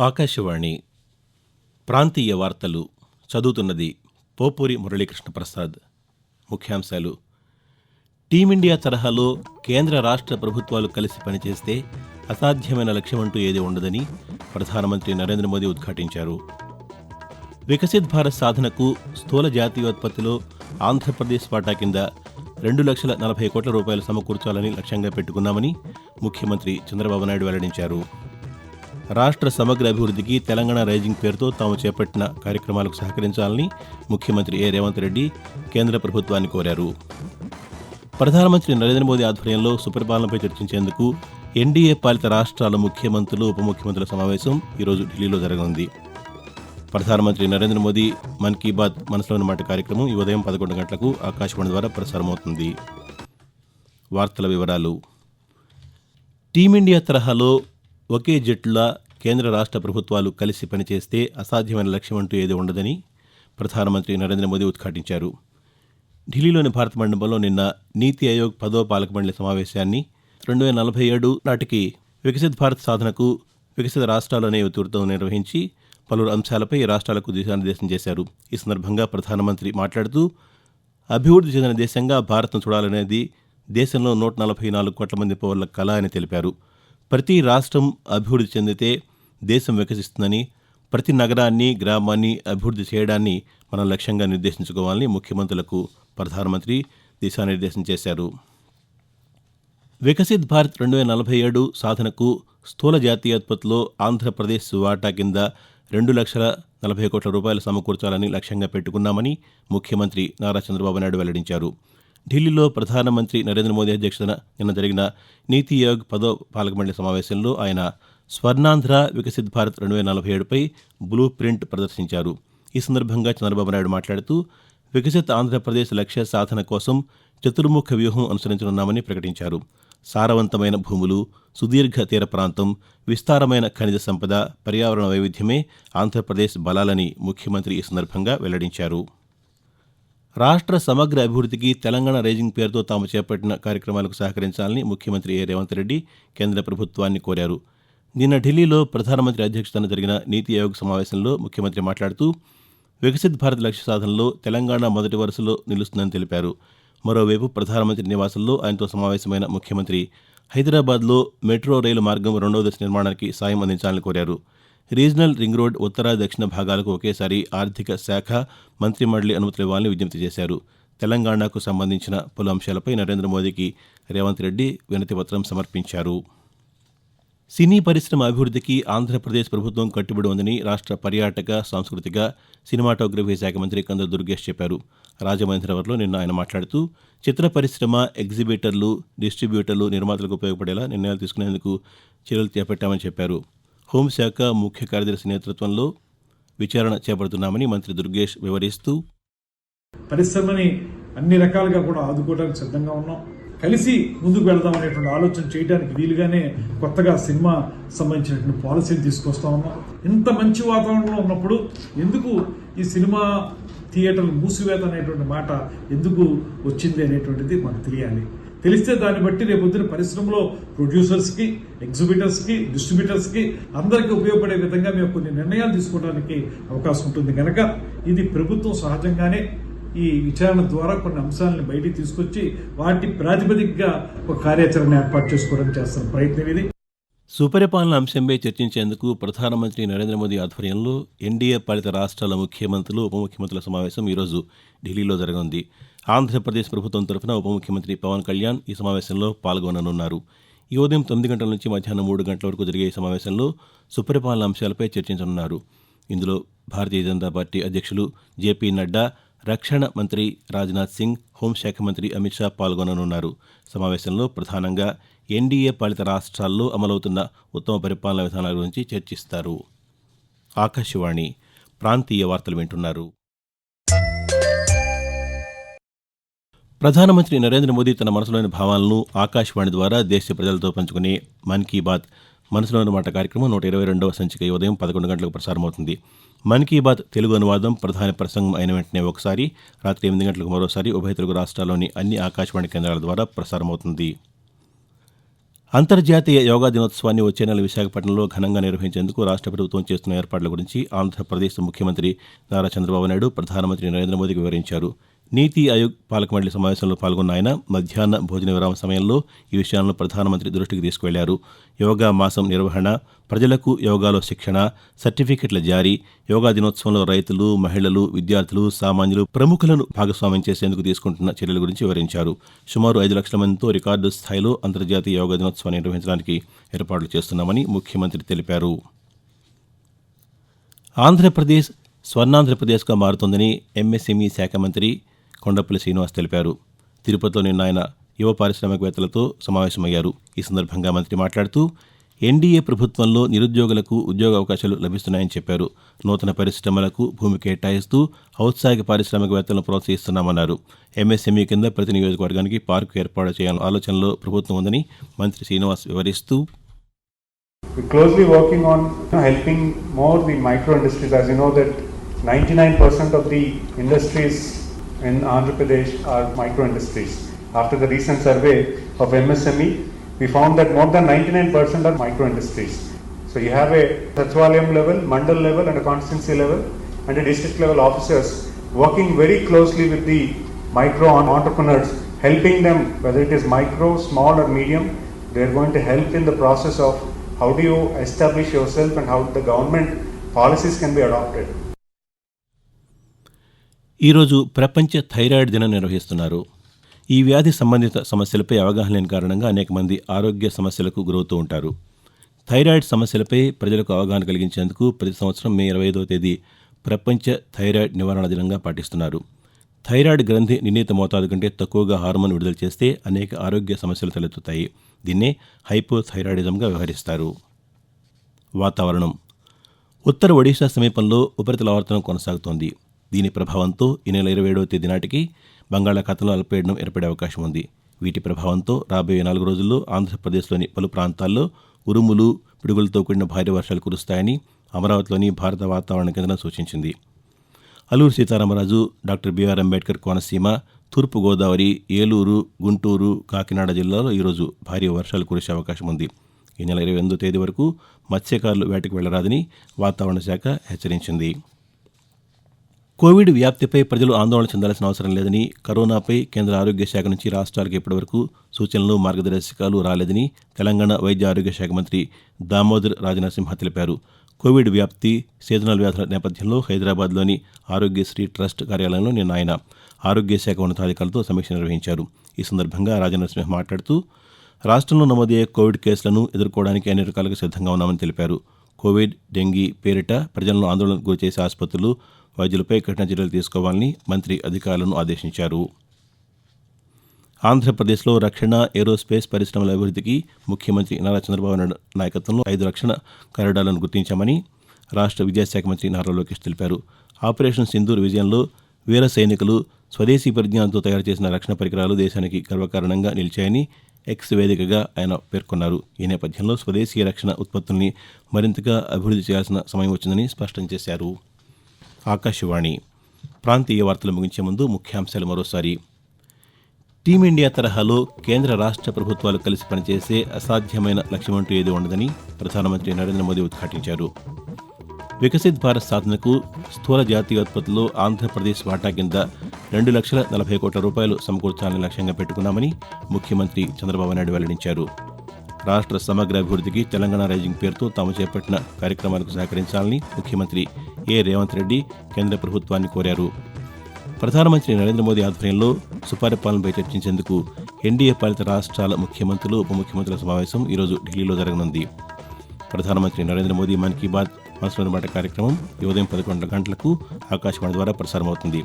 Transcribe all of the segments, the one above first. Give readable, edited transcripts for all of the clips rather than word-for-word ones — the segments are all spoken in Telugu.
ఆకాశవాణి ప్రాంతీయ వార్తలు చదువుతున్నది పోపూరి మురళీకృష్ణ ప్రసాద్. ముఖ్యాంశాలు: టీమిండియా తరహాలో కేంద్ర రాష్ట్ర ప్రభుత్వాలు కలిసి పనిచేస్తే అసాధ్యమైన లక్ష్యమంటూ ఏదీ ఉండదని ప్రధానమంత్రి నరేంద్ర మోదీ ఉద్ఘాటించారు. వికసిత్ భారత్ సాధనకు స్థూల జాతీయోత్పత్తిలో ఆంధ్రప్రదేశ్ వాటా కింద 2,40,00,00,000 కోట్ల రూపాయలు సమకూర్చాలని లక్ష్యంగా పెట్టుకున్నామని ముఖ్యమంత్రి చంద్రబాబు నాయుడు వెల్లడించారు. రాష్ట్ర సమగ్ర అభివృద్ధికి తెలంగాణ రైజింగ్ పేరుతో తాము చేపట్టిన కార్యక్రమాలకు సహకరించాలని ముఖ్యమంత్రి రేవంత్ రెడ్డి కేంద్ర ప్రభుత్వాన్ని కోరారు. ప్రధానమంత్రి నరేంద్ర మోదీ ఆధ్వర్యంలో సుపరిపాలనపై చర్చించేందుకు ఎన్డీఏ పాలిత రాష్ట్రాల ముఖ్యమంత్రులు, ఉప ముఖ్యమంత్రుల సమావేశం ఈరోజు ఢిల్లీలో జరగనుంది. ప్రధానమంత్రి నరేంద్ర మోదీ మన్ కీ బాత్ మనసులోని మాట కార్యక్రమం ఈ ఉదయం 11 గంటలకు ఆకాశవాణి ద్వారా ప్రసారమవుతుంది. వార్తల వివరాలు: టీమిండియా తరహాలో ఒకే జట్టులా కేంద్ర రాష్ట్ర ప్రభుత్వాలు కలిసి పనిచేస్తే అసాధ్యమైన లక్ష్యమంటూ ఏదీ ఉండదని ప్రధానమంత్రి నరేంద్ర మోదీ ఉద్ఘాటించారు. ఢిల్లీలోని భారత మండపంలో నిన్న నీతి ఆయోగ్ 10వ పాలక మండలి సమావేశాన్ని 2047 నాటికి వికసిత్ భారత్ సాధనకు వికసిత రాష్ట్రాలు అనే ఇతివృత్తం నిర్వహించి పలువురు అంశాలపై రాష్ట్రాలకు దిశానిర్దేశం చేశారు. ఈ సందర్భంగా ప్రధానమంత్రి మాట్లాడుతూ, అభివృద్ధి చెందిన దేశంగా భారత్ను చూడాలనేది దేశంలో 144 కోట్ల మంది పౌరుల కల అని తెలిపారు. ప్రతి రాష్ట్రం అభివృద్ధి చెందితే దేశం వికసిస్తుందని, ప్రతి నగరాన్ని, గ్రామాన్ని అభివృద్ధి చేయడాన్ని మనం లక్ష్యంగా నిర్దేశించుకోవాలని ముఖ్యమంత్రులకు ప్రధానమంత్రి దిశానిర్దేశం చేశారు. వికసిత్ భారత్ 2047 సాధనకు స్థూల జాతీయోత్పత్తిలో ఆంధ్రప్రదేశ్ వాటా కింద 2,40,00,00,000 కోట్ల రూపాయలు సమకూర్చాలని లక్ష్యంగా పెట్టుకున్నామని ముఖ్యమంత్రి నారా చంద్రబాబు నాయుడు వెల్లడించారు. ఢిల్లీలో ప్రధానమంత్రి నరేంద్ర మోదీ అధ్యక్షతన నిన్న జరిగిన నీతి ఆయోగ్ 10వ పాలక మండలి సమావేశంలో ఆయన స్వర్ణాంధ్ర వికసిత్ భారత్ 2047పై బ్లూ ప్రింట్ ప్రదర్శించారు. ఈ సందర్భంగా చంద్రబాబు నాయుడు మాట్లాడుతూ, వికసిత్ ఆంధ్రప్రదేశ్ లక్ష్య సాధన కోసం చతుర్ముఖ వ్యూహం అనుసరించనున్నామని ప్రకటించారు. సారవంతమైన భూములు, సుదీర్ఘ తీర ప్రాంతం, విస్తారమైన ఖనిజ సంపద, పర్యావరణ వైవిధ్యమే ఆంధ్రప్రదేశ్ బలాలని ముఖ్యమంత్రి ఈ సందర్భంగా వెల్లడించారు. రాష్ట్ర సమగ్ర అభివృద్ధికి తెలంగాణ రైజింగ్ పేరుతో తాము చేపట్టిన కార్యక్రమాలకు సహకరించాలని ముఖ్యమంత్రి రేవంత్ రెడ్డి కేంద్ర ప్రభుత్వాన్ని కోరారు. నిన్న ఢిల్లీలో ప్రధానమంత్రి అధ్యక్షతన జరిగిన నీతి ఆయోగ్ సమావేశంలో ముఖ్యమంత్రి మాట్లాడుతూ, వికసిత్ భారత్ లక్ష్య సాధనలో తెలంగాణ మొదటి వరుసలో నిలుస్తుందని తెలిపారు. మరోవైపు ప్రధానమంత్రి నివాసంలో ఆయనతో సమావేశమైన ముఖ్యమంత్రి హైదరాబాద్లో మెట్రో రైలు మార్గం 2వ దశ నిర్మాణానికి సాయం అందించాలని కోరారు. రీజనల్ రింగ్ రోడ్ ఉత్తర, దక్షిణ భాగాలకు ఒకేసారి ఆర్థిక శాఖ మంత్రిమండలి అనుమతులు ఇవ్వాలని విజ్ఞప్తి చేశారు. తెలంగాణకు సంబంధించిన పలు అంశాలపై నరేంద్ర మోదీకి రేవంత్ రెడ్డి వినతిపత్రం సమర్పించారు. సినీ పరిశ్రమ అభివృద్ధికి ఆంధ్రప్రదేశ్ ప్రభుత్వం కట్టుబడి ఉందని రాష్ట్ర పర్యాటక, సాంస్కృతిక, సినిమాటోగ్రఫీ శాఖ మంత్రి కందుల దుర్గేష్ చెప్పారు. రాజమహేంద్రవరంలో నిన్న ఆయన మాట్లాడుతూ, చిత్ర పరిశ్రమ, ఎగ్జిబిటర్లు, డిస్ట్రిబ్యూటర్లు, నిర్మాతలకు ఉపయోగపడేలా నిర్ణయాలు తీసుకునేందుకు చర్యలు చేపట్టామని చెప్పారు. హోంశాఖ ముఖ్య కార్యదర్శి నేతృత్వంలో విచారణ చేపడుతున్నామని మంత్రి దుర్గేష్ వివరిస్తూ, పరిశ్రమని అన్ని రకాలుగా కూడా ఆదుకోవడానికి సిద్ధంగా ఉన్నాం. కలిసి ముందుకు వెళ్దాం అనేటువంటి ఆలోచన చేయడానికి వీలుగానే కొత్తగా సినిమా సంబంధించినటువంటి పాలసీని తీసుకొస్తా ఉన్నాం. ఇంత మంచి వాతావరణంలో ఉన్నప్పుడు ఎందుకు ఈ సినిమా థియేటర్లు మూసివేత అనేటువంటి మాట ఎందుకు వచ్చింది అనేటువంటిది మాకు తెలియాలి. తెలిస్తే దాన్ని బట్టి రేపొద్దున పరిశ్రమలో ప్రొడ్యూసర్స్కి, ఎగ్జిబిటర్స్కి, డిస్ట్రిబ్యూటర్స్కి అందరికీ ఉపయోగపడే విధంగా మేము కొన్ని నిర్ణయాలు తీసుకోవడానికి అవకాశం ఉంటుంది. కనుక ఇది ప్రభుత్వం సహజంగానే ఈ విచారణ ద్వారా కొన్ని అంశాలను బయటికి తీసుకొచ్చి వాటి ప్రాతిపదికగా ఒక కార్యాచరణ ఏర్పాటు చేసుకోవడానికి చేస్తున్న ప్రయత్నం ఇది. సుపరిపాలన అంశంపై చర్చించేందుకు ప్రధానమంత్రి నరేంద్ర మోదీ ఆధ్వర్యంలో ఎన్డీఏ పాలిత రాష్ట్రాల ముఖ్యమంత్రులు, ఉప ముఖ్యమంత్రుల సమావేశం ఈరోజు ఢిల్లీలో జరగనుంది. ఆంధ్రప్రదేశ్ ప్రభుత్వం తరఫున ఉప ముఖ్యమంత్రి పవన్ కళ్యాణ్ ఈ సమావేశంలో పాల్గొననున్నారు. ఈ ఉదయం 9 గంటల నుంచి మధ్యాహ్నం 3 గంటల వరకు జరిగే ఈ సమావేశంలో సుపరిపాలన అంశాలపై చర్చించనున్నారు. ఇందులో భారతీయ జనతా పార్టీ అధ్యక్షులు జేపీ నడ్డా, రక్షణ మంత్రి రాజ్నాథ్ సింగ్, హోంశాఖ మంత్రి అమిత్ షా పాల్గొననున్నారు. సమావేశంలో ప్రధానంగా ఎన్డీఏ పాలిత రాష్ట్రాల్లో అమలవుతున్న ఉత్తమ పరిపాలనా విధానాల గురించి చర్చిస్తారు. ఆకాశవాణి ప్రాంతీయ వార్తలు వింటున్నారు. ప్రధానమంత్రి నరేంద్ర మోదీ తన మనసులోని భావాలను ఆకాశవాణి ద్వారా దేశ ప్రజలతో పంచుకునే మన్ కీ బాత్ మనసులోని మాట కార్యక్రమం 122వ సంచిక ఈ ఉదయం 11 గంటలకు ప్రసారమవుతుంది. మన్ కీ బాత్ తెలుగు అనువాదం ప్రధాని ప్రసంగం అయిన వెంటనే ఒకసారి, రాత్రి 8 గంటలకు మరోసారి ఉభయ తెలుగు రాష్ట్రాల్లోని అన్ని ఆకాశవాణి కేంద్రాల ద్వారా ప్రసారమవుతుంది. అంతర్జాతీయ యోగా దినోత్సవాన్ని వచ్చే నెల విశాఖపట్నంలో ఘనంగా నిర్వహించేందుకు రాష్ట్ర ప్రభుత్వం చేస్తున్న ఏర్పాట్ల గురించి ఆంధ్రప్రదేశ్ ముఖ్యమంత్రి నారా చంద్రబాబు నాయుడు ప్రధానమంత్రి నరేంద్ర మోదీకి వివరించారు. నీతి ఆయోగ్ పాలక మండలి సమావేశంలో పాల్గొన్న ఆయన మధ్యాహ్న భోజన విరామ సమయంలో ఈ విషయాలను ప్రధానమంత్రి దృష్టికి తీసుకువెళ్లారు. యోగా మాసం నిర్వహణ, ప్రజలకు యోగాలో శిక్షణ, సర్టిఫికెట్ల జారీ, యోగా దినోత్సవంలో రైతులు, మహిళలు, విద్యార్థులు, సామాన్యులు, ప్రముఖులను భాగస్వామ్యం చేసేందుకు తీసుకుంటున్న చర్యల గురించి వివరించారు. సుమారు 5 లక్షల మందితో రికార్డు స్థాయిలో అంతర్జాతీయ యోగా దినోత్సవాన్ని నిర్వహించడానికి ఏర్పాట్లు చేస్తున్నామని ముఖ్యమంత్రి తెలిపారు. ఆంధ్రప్రదేశ్ స్వర్ణాంధ్రప్రదేశ్గా మారుతోందని ఎంఎస్ఎంఈ శాఖ మంత్రి కొండపల్లి శ్రీనివాస్ తెలిపారు. తిరుపతిలో నిన్న ఆయన యువ పారిశ్రామికవేత్తలతో సమావేశమయ్యారు. ఈ సందర్భంగా మంత్రి మాట్లాడుతూ ఎన్డీఏ ప్రభుత్వంలో నిరుద్యోగులకు ఉద్యోగ అవకాశాలు లభిస్తున్నాయని చెప్పారు. నూతన పరిశ్రమలకు భూమి కేటాయిస్తూ ఔత్సాహిక పారిశ్రామికవేత్తలను ప్రోత్సహిస్తున్నామన్నారు. ఎంఎస్ఎంఈ కింద ప్రతి నియోజకవర్గానికి పార్కు ఏర్పాటు చేయాలన్న ఆలోచనలో ప్రభుత్వం ఉందని మంత్రి శ్రీనివాస్ వివరిస్తూ We're closely working on helping more the micro industries. As you know that 99% of the industries in Andhra Pradesh are micro industries. After the recent survey of MSME, we found that more than 99% are micro industries. So you have a Sachivalayam level, Mandal level and a constituency level and a district level officers working very closely with the micro entrepreneurs, helping them whether it is micro, small or medium. They are going to help in the process of how do you establish yourself and how the government policies can be adopted. ఈరోజు ప్రపంచ థైరాయిడ్ దినం నిర్వహిస్తున్నారు. ఈ వ్యాధి సంబంధిత సమస్యలపై అవగాహన లేని కారణంగా అనేక మంది ఆరోగ్య సమస్యలకు గురవుతూ ఉంటారు. థైరాయిడ్ సమస్యలపై ప్రజలకు అవగాహన కలిగించేందుకు ప్రతి సంవత్సరం మే 25వ తేదీ ప్రపంచ థైరాయిడ్ నివారణ దినంగా పాటిస్తున్నారు. థైరాయిడ్ గ్రంథి నిర్ణీత మోతాదు కంటే తక్కువగా హార్మోన్ విడుదల చేస్తే అనేక ఆరోగ్య సమస్యలు తలెత్తుతాయి. దీన్నే హైపోథైరాయిడిజంగా వ్యవహరిస్తారు. వాతావరణం. ఉత్తర ఒడిషా సమీపంలో ఉపరితల ఆవర్తనం కొనసాగుతోంది. దీని ప్రభావంతో ఈ నెల 27వ తేదీ నాటికి బంగాళాఖాతంలో అల్పపీడనం ఏర్పడే అవకాశం ఉంది. వీటి ప్రభావంతో రాబోయే 4 రోజుల్లో ఆంధ్రప్రదేశ్లోని పలు ప్రాంతాల్లో ఉరుములు, పిడుగులతో కూడిన భారీ వర్షాలు కురుస్తాయని అమరావతిలోని భారత వాతావరణ కేంద్రం సూచించింది. అల్లూరు సీతారామరాజు, డాక్టర్ బిఆర్ అంబేద్కర్ కోనసీమ, తూర్పు గోదావరి, ఏలూరు, గుంటూరు, కాకినాడ జిల్లాలో ఈరోజు భారీ వర్షాలు కురిసే అవకాశం ఉంది. ఈ నెల 28వ తేదీ వరకు మత్స్యకారులు వేటకు వెళ్లరాదని వాతావరణ శాఖ హెచ్చరించింది. కోవిడ్ వ్యాప్తిపై ప్రజలు ఆందోళన చెందాల్సిన అవసరం లేదని, కరోనాపై కేంద్ర ఆరోగ్య శాఖ నుంచి రాష్ట్రాలకు ఇప్పటివరకు సూచనలు, మార్గదర్శకాలు రాలేదని తెలంగాణ వైద్య ఆరోగ్య శాఖ మంత్రి దామోదర్ రాజనరసింహ తెలిపారు. కోవిడ్ వ్యాప్తి, సీజనల్ వ్యాధుల నేపథ్యంలో హైదరాబాద్లోని ఆరోగ్యశ్రీ ట్రస్ట్ కార్యాలయంలో నిన్న ఆయన ఆరోగ్య శాఖ ఉన్నతాధికారులతో సమీక్ష నిర్వహించారు. ఈ సందర్భంగా రాజనరసింహ మాట్లాడుతూ రాష్ట్రంలో నమోదయ్యే కోవిడ్ కేసులను ఎదుర్కోవడానికి అన్ని రకాలుగా సిద్ధంగా ఉన్నామని తెలిపారు. కోవిడ్, డెంగీ పేరిట ప్రజలను ఆందోళనకు గురిచేసే ఆసుపత్రులు, వైద్యులపై కఠిన చర్యలు తీసుకోవాలని మంత్రి అధికారులను ఆదేశించారు. ఆంధ్రప్రదేశ్లో రక్షణ, ఏరోస్పేస్ పరిశ్రమల అభివృద్ధికి ముఖ్యమంత్రి నారా చంద్రబాబు నాయుడు నాయకత్వంలో 5 రక్షణ కారిడార్లను గుర్తించామని రాష్ట్ర విద్యాశాఖ మంత్రి నారా లోకేష్ తెలిపారు. ఆపరేషన్ సింధూర్ విజయంలో వీర సైనికులు స్వదేశీ పరిజ్ఞానంతో తయారు చేసిన రక్షణ పరికరాలు దేశానికి గర్వకారణంగా నిలిచాయని ఎక్స్ వేదికగా ఆయన పేర్కొన్నారు. ఈ నేపథ్యంలో స్వదేశీ రక్షణ ఉత్పత్తుల్ని మరింతగా అభివృద్ధి చేయాల్సిన సమయం వచ్చిందని స్పష్టం చేశారు. ఆకాశవాణి ప్రాంతీయ వార్తలు ముగించే ముందు ముఖ్యాంశాలు మరోసారి. టీమిండియా తరహాలో కేంద్ర రాష్ట్ర ప్రభుత్వాలు కలిసి పనిచేసే అసాధ్యమైన లక్ష్యమంటూ ఏదీ ఉండదని ప్రధానమంత్రి నరేంద్ర మోదీ ఉద్ఘాటించారు. వికసిత్ భారత్ సాధనకు స్థూల జాతీయోత్పత్తిలో ఆంధ్రప్రదేశ్ వాటా కింద 2,40 కోట్ల రూపాయలు సమకూర్చాలని లక్ష్యంగా పెట్టుకున్నామని ముఖ్యమంత్రి చంద్రబాబు నాయుడు వెల్లడించారు. రాష్ట్ర సమగ్ర అభివృద్ధికి తెలంగాణ రైజింగ్ పేరుతో తాము చేపట్టిన కార్యక్రమాలకు సహకరించాలని ముఖ్యమంత్రి రేవంత్ రెడ్డి కేంద్ర ప్రభుత్వాన్ని కోరారు. ప్రధానమంత్రి నరేంద్ర మోదీ ఆధ్వర్యంలో సుపరిపాలనపై చర్చించేందుకు ఎన్డీఏ పాలిత రాష్ట్రాల ముఖ్యమంత్రులు, ఉప ముఖ్యమంత్రుల సమావేశం ఈరోజు ఢిల్లీలో జరగనుంది. ప్రధానమంత్రి నరేంద్ర మోదీ మన్ కీ బాత్ మనసులోని మాట కార్యక్రమం ఈ ఉదయం 11 గంటలకు ఆకాశవాణి ద్వారా ప్రసారమవుతుంది.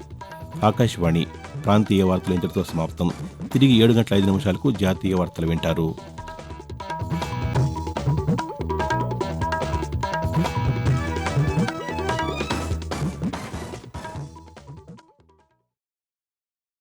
ఆకాశవాణి ప్రాంతీయ వార్తలు ఇంతటితో సమాప్తం. తిరిగి 7 గంటల 5 నిమిషాలకు జాతీయ వార్తలు వింటారు.